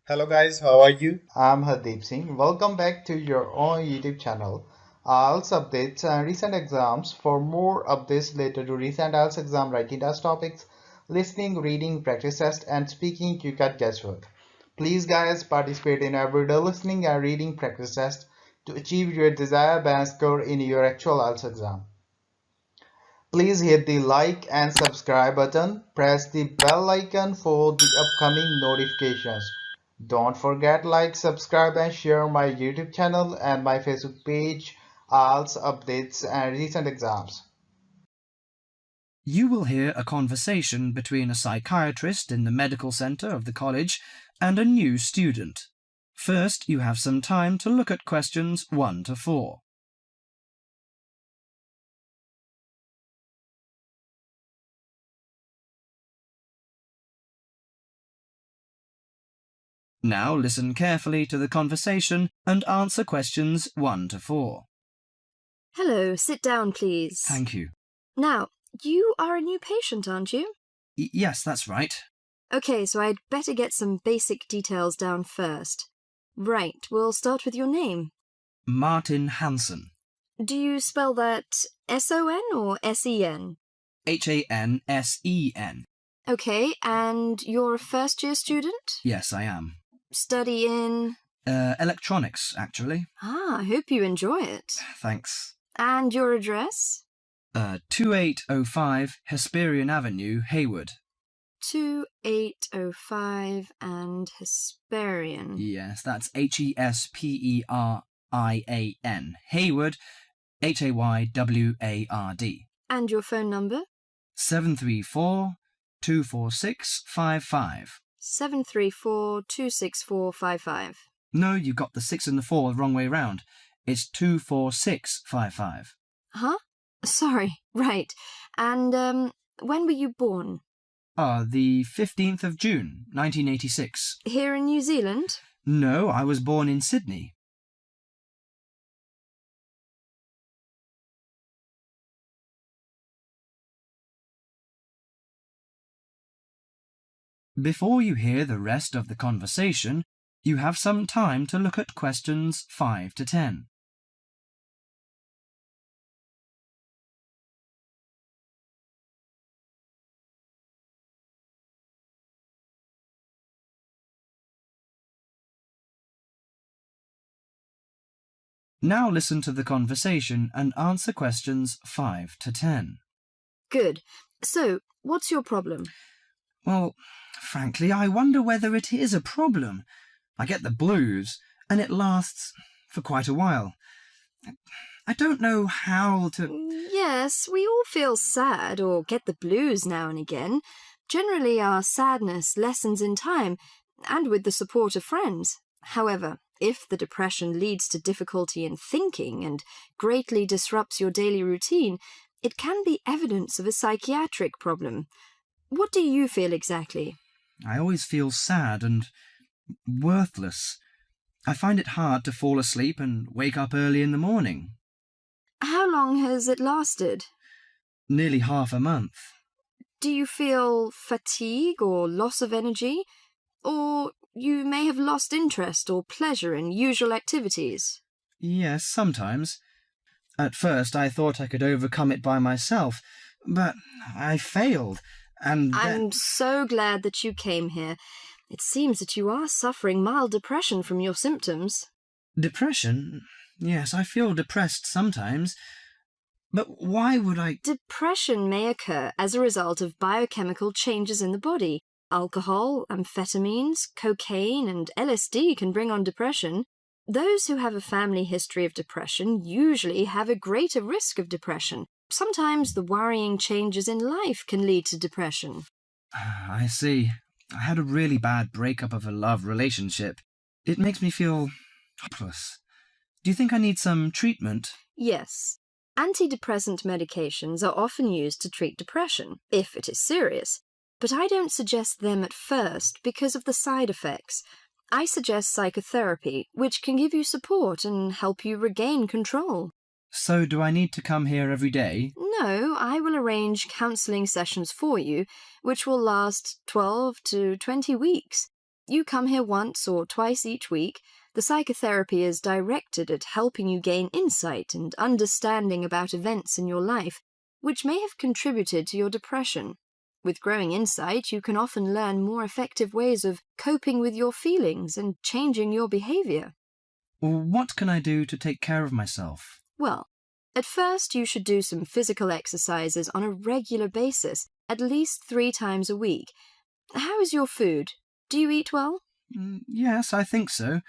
Hello guys, how are you? I'm Hardeep Singh. Welcome back to your own YouTube channel. IELTS updates and recent exams. For more updates related to recent IELTS exam writing test topics, listening, reading, practice test, and speaking, you can guesswork. Please, guys, participate in everyday listening and reading practice test to achieve your desired band score in your actual IELTS exam. Please hit the like and subscribe button. Press the bell icon for the upcoming notifications. Don't forget like, subscribe and share my YouTube channel and my Facebook page, IELTS updates and recent exams. You will hear a conversation between a psychiatrist in the medical center of the college and a new student. First, you have some time to look at questions 1 to 4. Now listen carefully to the conversation and answer questions 1 to 4. Hello, sit down, please. Thank you. Now, you are a new patient, aren't you? Yes, that's right. Okay, so I'd better get some basic details down first. Right, we'll start with your name. Martin Hansen. Do you spell that S-O-N or S-E-N? Hansen. Okay, and you're a first-year student? Yes, I am. Study in... Electronics, actually. I hope you enjoy it. Thanks. And your address? 2805 Hesperian Avenue, Hayward. 2805 and Hesperian. Yes, that's Hesperian. Hayward, Hayward. And your phone number? 734-246-55. 734-26455. No, you got the 6 and the 4 the wrong way round. It's 24655. Huh? Sorry, right. And, when were you born? The 15th of June, 1986. Here in New Zealand? No, I was born in Sydney. Before you hear the rest of the conversation, you have some time to look at questions 5 to 10. Now listen to the conversation and answer questions 5 to 10. Good. So, what's your problem? Well, frankly, I wonder whether it is a problem. I get the blues, and it lasts for quite a while. I don't know how to... Yes, we all feel sad or get the blues now and again. Generally, our sadness lessens in time, and with the support of friends. However, if the depression leads to difficulty in thinking and greatly disrupts your daily routine, it can be evidence of a psychiatric problem. What do you feel exactly? I always feel sad and worthless. I find it hard to fall asleep and wake up early in the morning. How long has it lasted? Nearly half a month. Do you feel fatigue or loss of energy? Or you may have lost interest or pleasure in usual activities? Yes, sometimes. At first I thought I could overcome it by myself, but I failed, and I'm so glad that you came here. It seems that you are suffering mild depression from your symptoms. Depression? Yes, I feel depressed sometimes. But why would I... Depression may occur as a result of biochemical changes in the body. Alcohol, amphetamines, cocaine, and LSD can bring on depression. Those who have a family history of depression usually have a greater risk of depression. Sometimes the worrying changes in life can lead to depression. I see. I had a really bad breakup of a love relationship. It makes me feel hopeless. Do you think I need some treatment? Yes. Antidepressant medications are often used to treat depression, if it is serious. But I don't suggest them at first because of the side effects. I suggest psychotherapy, which can give you support and help you regain control. So do I need to come here every day? No, I will arrange counselling sessions for you, which will last 12 to 20 weeks. You come here once or twice each week. The psychotherapy is directed at helping you gain insight and understanding about events in your life, which may have contributed to your depression. With growing insight, you can often learn more effective ways of coping with your feelings and changing your behavior. What can I do to take care of myself? Well, at first you should do some physical exercises on a regular basis, at least 3 times a week. How is your food? Do you eat well? Yes, I think so.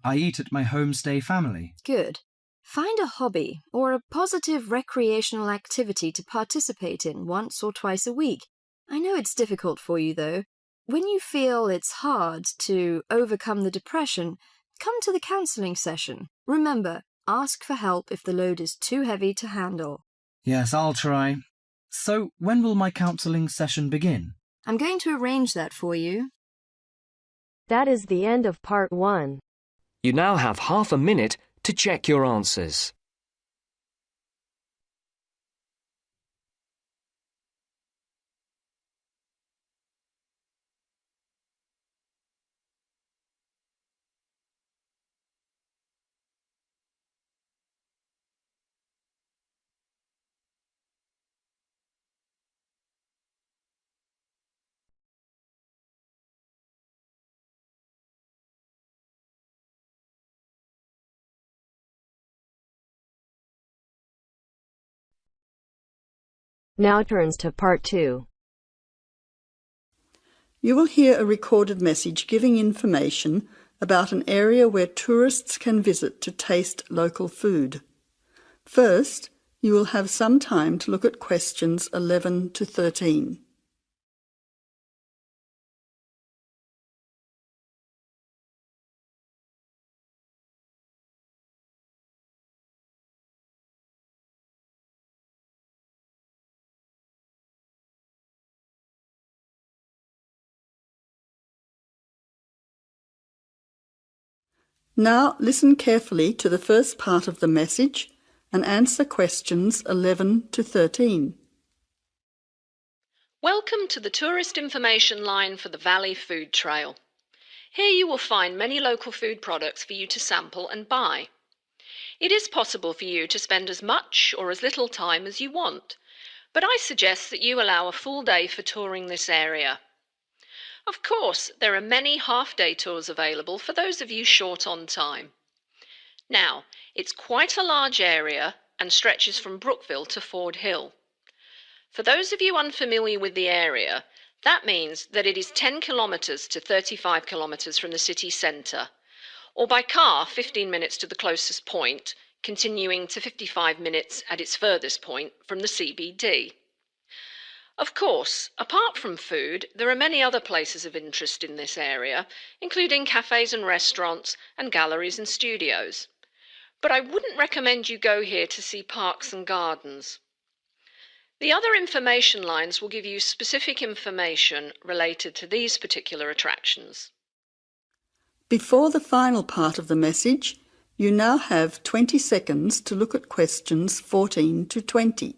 I eat at my homestay family. Good. Find a hobby or a positive recreational activity to participate in once or twice a week. I know it's difficult for you, though. When you feel it's hard to overcome the depression, come to the counselling session. Remember, ask for help if the load is too heavy to handle. Yes, I'll try. So, when will my counselling session begin? I'm going to arrange that for you. That is the end of part 1. You now have half a minute to check your answers. Now turns to part 2. You will hear a recorded message giving information about an area where tourists can visit to taste local food. First, you will have some time to look at questions 11 to 13. Now listen carefully to the first part of the message and answer questions 11 to 13. Welcome to the tourist information line for the Valley Food Trail. Here you will find many local food products for you to sample and buy. It is possible for you to spend as much or as little time as you want, but I suggest that you allow a full day for touring this area. Of course, there are many half-day tours available for those of you short on time. Now, it's quite a large area and stretches from Brookville to Ford Hill. For those of you unfamiliar with the area, that means that it is 10 kilometres to 35 kilometres from the city centre, or by car 15 minutes to the closest point, continuing to 55 minutes at its furthest point from the CBD. Of course, apart from food, there are many other places of interest in this area, including cafes and restaurants and galleries and studios. But I wouldn't recommend you go here to see parks and gardens. The other information lines will give you specific information related to these particular attractions. Before the final part of the message, you now have 20 seconds to look at questions 14 to 20.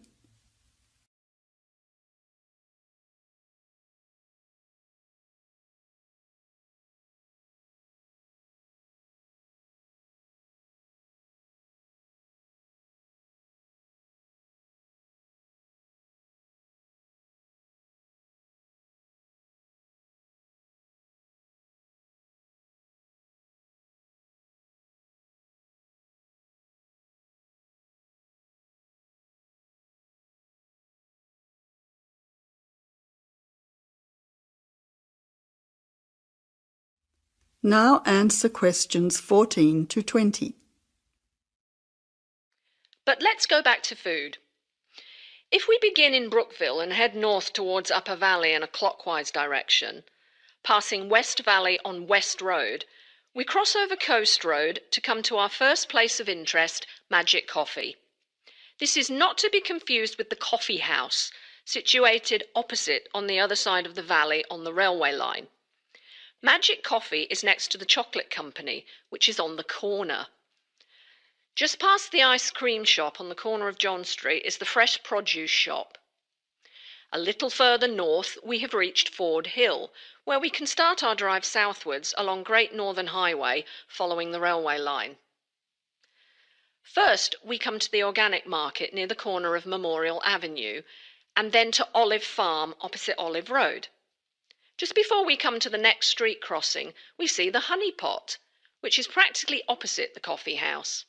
Now answer questions 14 to 20. But let's go back to food. If we begin in Brookville and head north towards Upper Valley in a clockwise direction, passing West Valley on West Road, we cross over Coast Road to come to our first place of interest, Magic Coffee. This is not to be confused with the Coffee House, situated opposite on the other side of the valley on the railway line. Magic Coffee is next to the Chocolate Company, which is on the corner. Just past the ice cream shop on the corner of John Street is the Fresh Produce shop. A little further north, we have reached Ford Hill, where we can start our drive southwards along Great Northern Highway following the railway line. First, we come to the organic market near the corner of Memorial Avenue, and then to Olive Farm opposite Olive Road. Just before we come to the next street crossing, we see the Honey Pot, which is practically opposite the coffee house.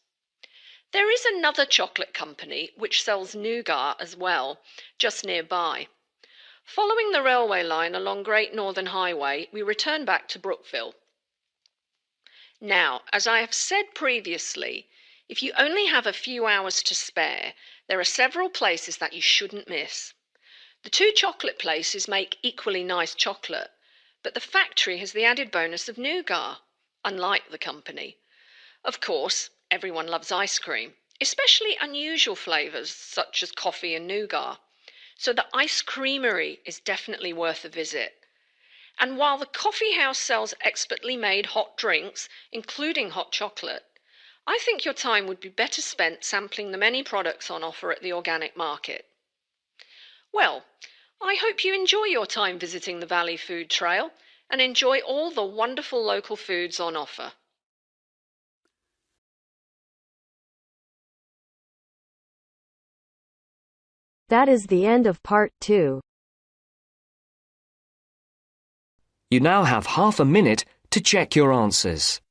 There is another chocolate company which sells nougat as well, just nearby. Following the railway line along Great Northern Highway, we return back to Brookville. Now, as I have said previously, if you only have a few hours to spare, there are several places that you shouldn't miss. The two chocolate places make equally nice chocolate, but the factory has the added bonus of nougat, unlike the company. Of course, everyone loves ice cream, especially unusual flavours such as coffee and nougat, so the ice creamery is definitely worth a visit. And while the coffee house sells expertly made hot drinks, including hot chocolate, I think your time would be better spent sampling the many products on offer at the organic market. Well, I hope you enjoy your time visiting the Valley Food Trail and enjoy all the wonderful local foods on offer. That is the end of part 2. You now have half a minute to check your answers.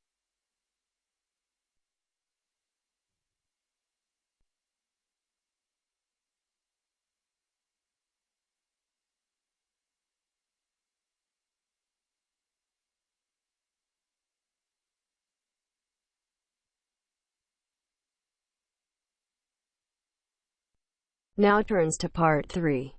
Now turns to part 3.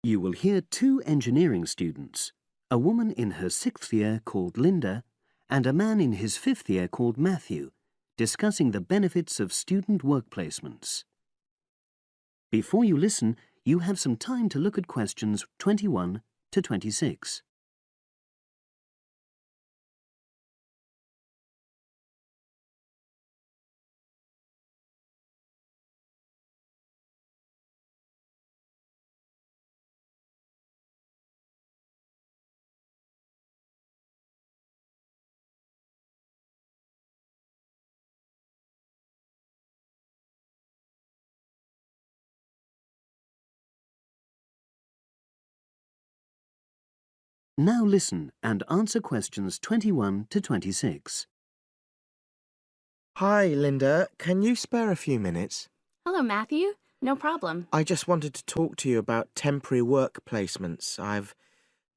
You will hear two engineering students, a woman in her 6th year called Linda and a man in his 5th year called Matthew, discussing the benefits of student work placements. Before you listen, you have some time to look at questions 21 to 26. Now listen and answer questions 21 to 26. Hi, Linda. Can you spare a few minutes? Hello, Matthew. No problem. I just wanted to talk to you about temporary work placements. I've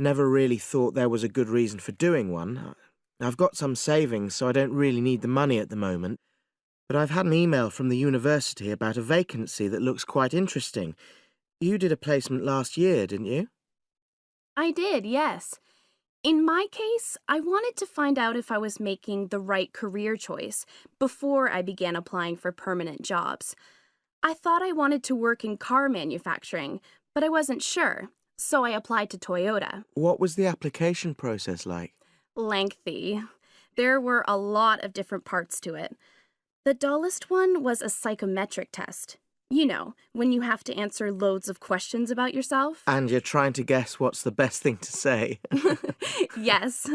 never really thought there was a good reason for doing one. I've got some savings, so I don't really need the money at the moment. But I've had an email from the university about a vacancy that looks quite interesting. You did a placement last year, didn't you? I did, yes. In my case, I wanted to find out if I was making the right career choice before I began applying for permanent jobs. I thought I wanted to work in car manufacturing, but I wasn't sure, so I applied to Toyota. What was the application process like? Lengthy. There were a lot of different parts to it. The dullest one was a psychometric test. You know, when you have to answer loads of questions about yourself. And you're trying to guess what's the best thing to say. Yes.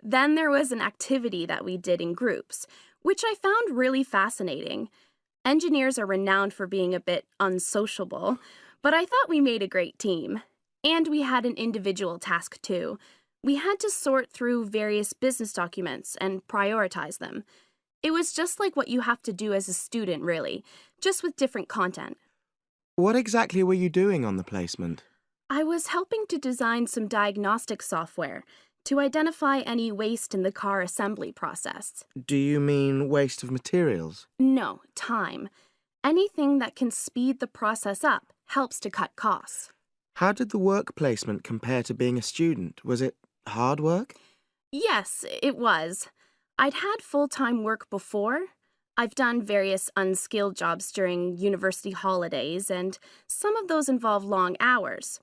Then there was an activity that we did in groups, which I found really fascinating. Engineers are renowned for being a bit unsociable, but I thought we made a great team. And we had an individual task too. We had to sort through various business documents and prioritize them. It was just like what you have to do as a student, really, just with different content. What exactly were you doing on the placement? I was helping to design some diagnostic software to identify any waste in the car assembly process. Do you mean waste of materials? No, time. Anything that can speed the process up helps to cut costs. How did the work placement compare to being a student? Was it hard work? Yes, it was. I'd had full-time work before. I've done various unskilled jobs during university holidays, and some of those involve long hours.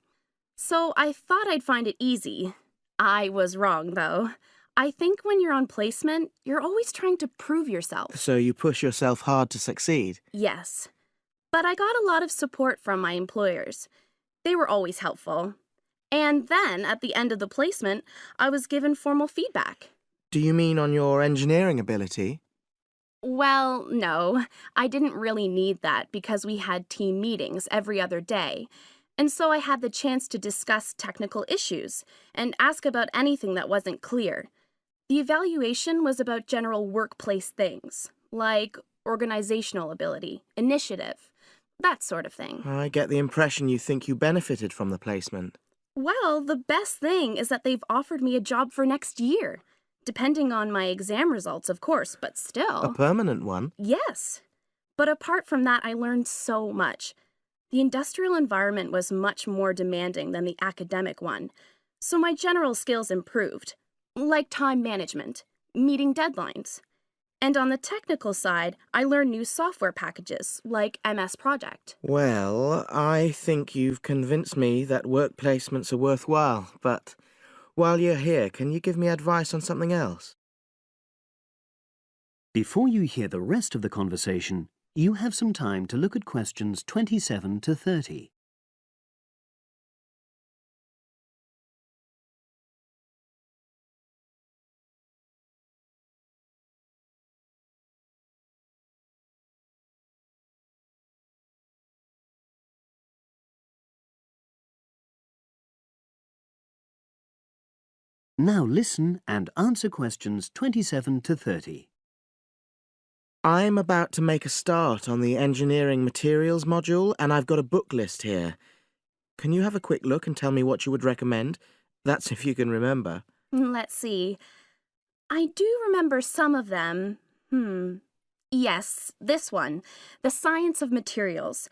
So I thought I'd find it easy. I was wrong, though. I think when you're on placement, you're always trying to prove yourself. So you push yourself hard to succeed? Yes. but I got a lot of support from my employers. They were always helpful. And then, at the end of the placement, I was given formal feedback. Do you mean on your engineering ability? Well, no, I didn't really need that because we had team meetings every other day. And so I had the chance to discuss technical issues and ask about anything that wasn't clear. The evaluation was about general workplace things, like organizational ability, initiative, that sort of thing. I get the impression you think you benefited from the placement. Well, the best thing is that they've offered me a job for next year. Depending on my exam results, of course, but still. A permanent one? Yes. But apart from that, I learned so much. The industrial environment was much more demanding than the academic one, so my general skills improved, like time management, meeting deadlines. And on the technical side, I learned new software packages, like MS Project. Well, I think you've convinced me that work placements are worthwhile, but while you're here, can you give me advice on something else? Before you hear the rest of the conversation, you have some time to look at questions 27 to 30. Now listen and answer questions 27 to 30. I'm about to make a start on the engineering materials module, and I've got a book list here. Can you have a quick look and tell me what you would recommend? That's if you can remember. Let's see. I do remember some of them. Yes, this one, The Science of Materials.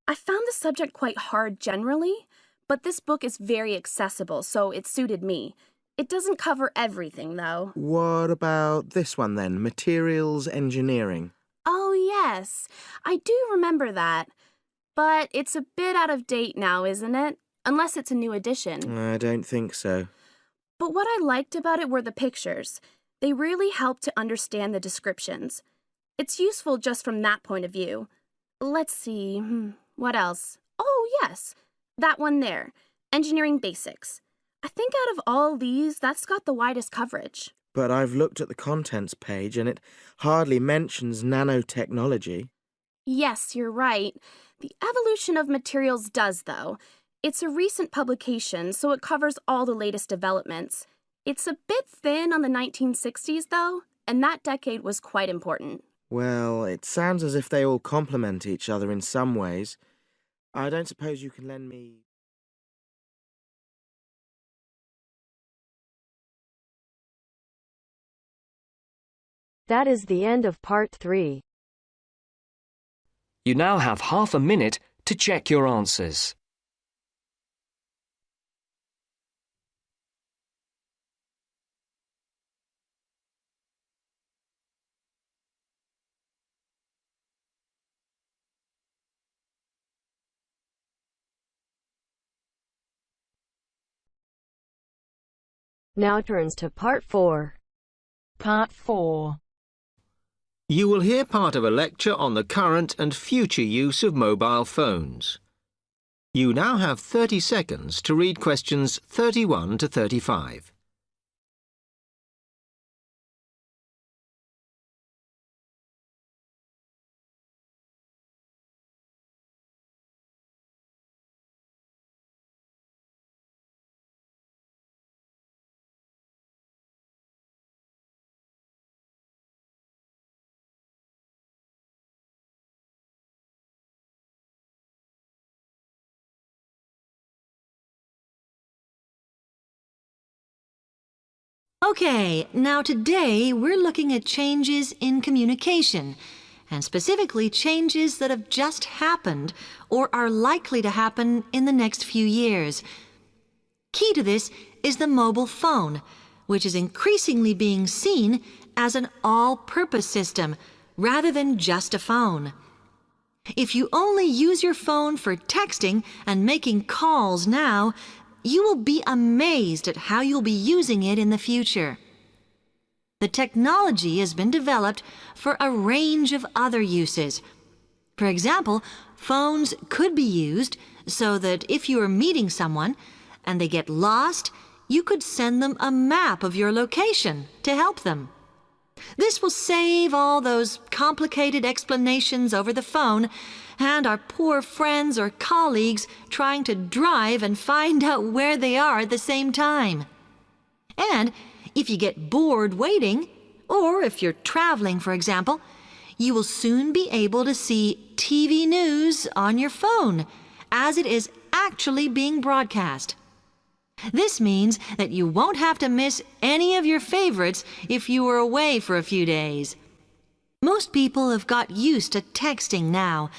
I found the subject quite hard generally, but this book is very accessible, so it suited me. It doesn't cover everything, though. What about this one, then? Materials engineering. Oh, yes. I do remember that. But it's a bit out of date now, isn't it? Unless it's a new edition. I don't think so. But what I liked about it were the pictures. They really helped to understand the descriptions. It's useful just from that point of view. Let's see. What else? Oh, yes. That one there. Engineering Basics. I think out of all these, that's got the widest coverage. But I've looked at the contents page and it hardly mentions nanotechnology. Yes, you're right. The evolution of materials does, though. It's a recent publication, so it covers all the latest developments. It's a bit thin on the 1960s, though, and that decade was quite important. Well, it sounds as if they all complement each other in some ways. I don't suppose you can lend me... That is the end of part 3. You now have half a minute to check your answers. Now turns to part 4. Part 4. You will hear part of a lecture on the current and future use of mobile phones. You now have 30 seconds to read questions 31 to 35. Okay, now today we're looking at changes in communication, and specifically changes that have just happened or are likely to happen in the next few years. Key to this is the mobile phone, which is increasingly being seen as an all-purpose system rather than just a phone. If you only use your phone for texting and making calls now, you will be amazed at how you'll be using it in the future. The technology has been developed for a range of other uses. For example, Phones could be used so that if you are meeting someone and they get lost, you could send them a map of your location to help them. This will save all those complicated explanations over the phone and our poor friends or colleagues trying to drive and find out where they are at the same time. And if you get bored waiting, or if you're traveling, for example, you will soon be able to see TV news on your phone as it is actually being broadcast. This means that you won't have to miss any of your favorites if you were away for a few days. Most people have got used to texting now,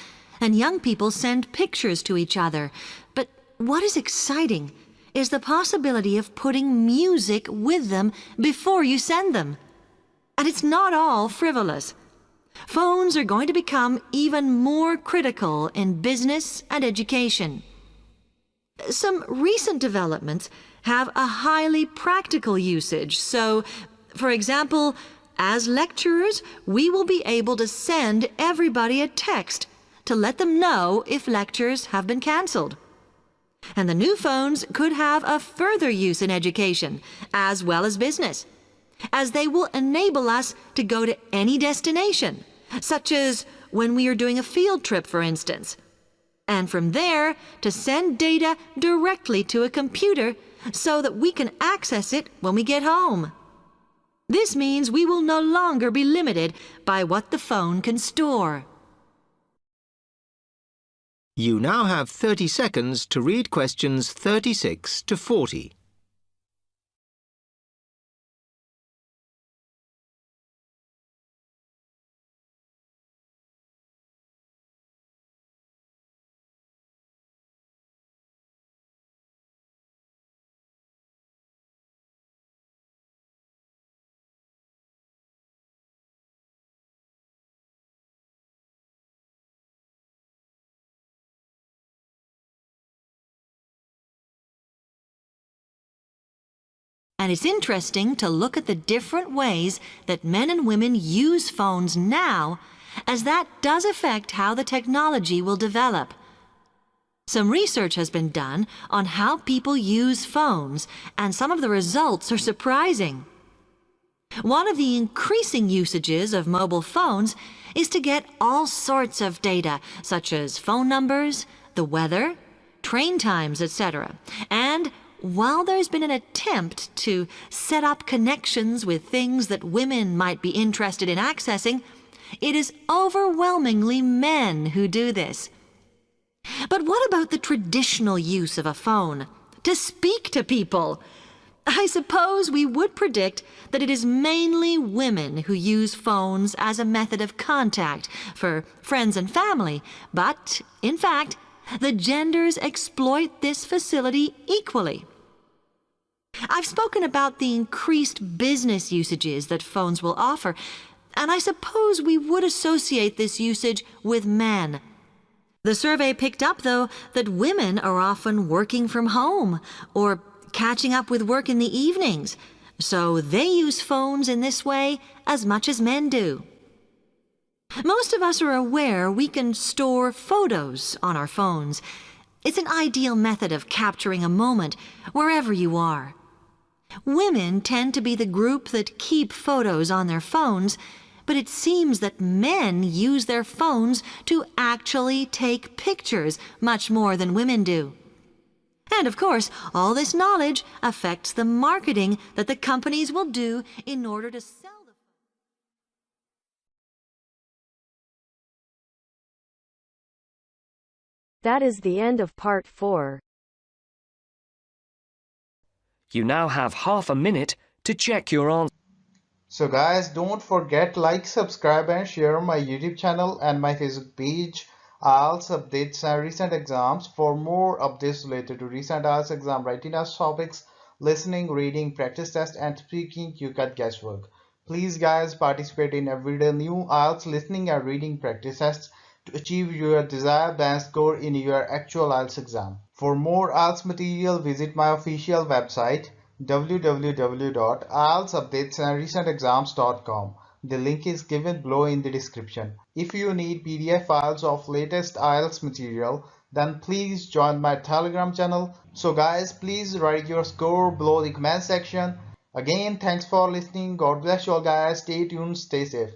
and young people send pictures to each other. But what is exciting is the possibility of putting music with them before you send them. And it's not all frivolous. Phones are going to become even more critical in business and education. Some recent developments have a highly practical usage. So, for example, as lecturers, we will be able to send everybody a text to let them know if lectures have been cancelled. And the new phones could have a further use in education, as well as business, as they will enable us to go to any destination, such as when we are doing a field trip, for instance. And from there, to send data directly to a computer so that we can access it when we get home. This means we will no longer be limited by what the phone can store. You now have 30 seconds to read questions 36 to 40. And it's interesting to look at the different ways that men and women use phones now, as that does affect how the technology will develop. Some research has been done on how people use phones, and some of the results are surprising. One of the increasing usages of mobile phones is to get all sorts of data, such as phone numbers, the weather, train times, etc. And while there's been an attempt to set up connections with things that women might be interested in accessing, it is overwhelmingly men who do this. But what about the traditional use of a phone? To speak to people? I suppose we would predict that it is mainly women who use phones as a method of contact for friends and family, but, in fact, the genders exploit this facility equally. I've spoken about the increased business usages that phones will offer, and I suppose we would associate this usage with men. The survey picked up, though, that women are often working from home or catching up with work in the evenings, so they use phones in this way as much as men do. Most of us are aware we can store photos on our phones. It's an ideal method of capturing a moment wherever you are. Women tend to be the group that keep photos on their phones, but it seems that men use their phones to actually take pictures much more than women do. And of course, all this knowledge affects the marketing that the companies will do in order to sell the phone. That is the end of part 4. You now have half a minute to check your answer. So guys, don't forget like, subscribe and share my YouTube channel and my Facebook page, IELTS updates and recent exams. For more updates related to recent IELTS exam writing test topics, listening, reading, practice test and speaking, you got guesswork. Please guys, participate in everyday new IELTS listening and reading practice tests to achieve your desired band score in your actual IELTS exam. For more IELTS material, visit my official website www.ieltsupdatesandrecentexams.com. The link is given below in the description. If you need PDF files of latest IELTS material, then please join my Telegram channel. So guys, please write your score below the comment section. Again, thanks for listening. God bless you all guys. Stay tuned, stay safe.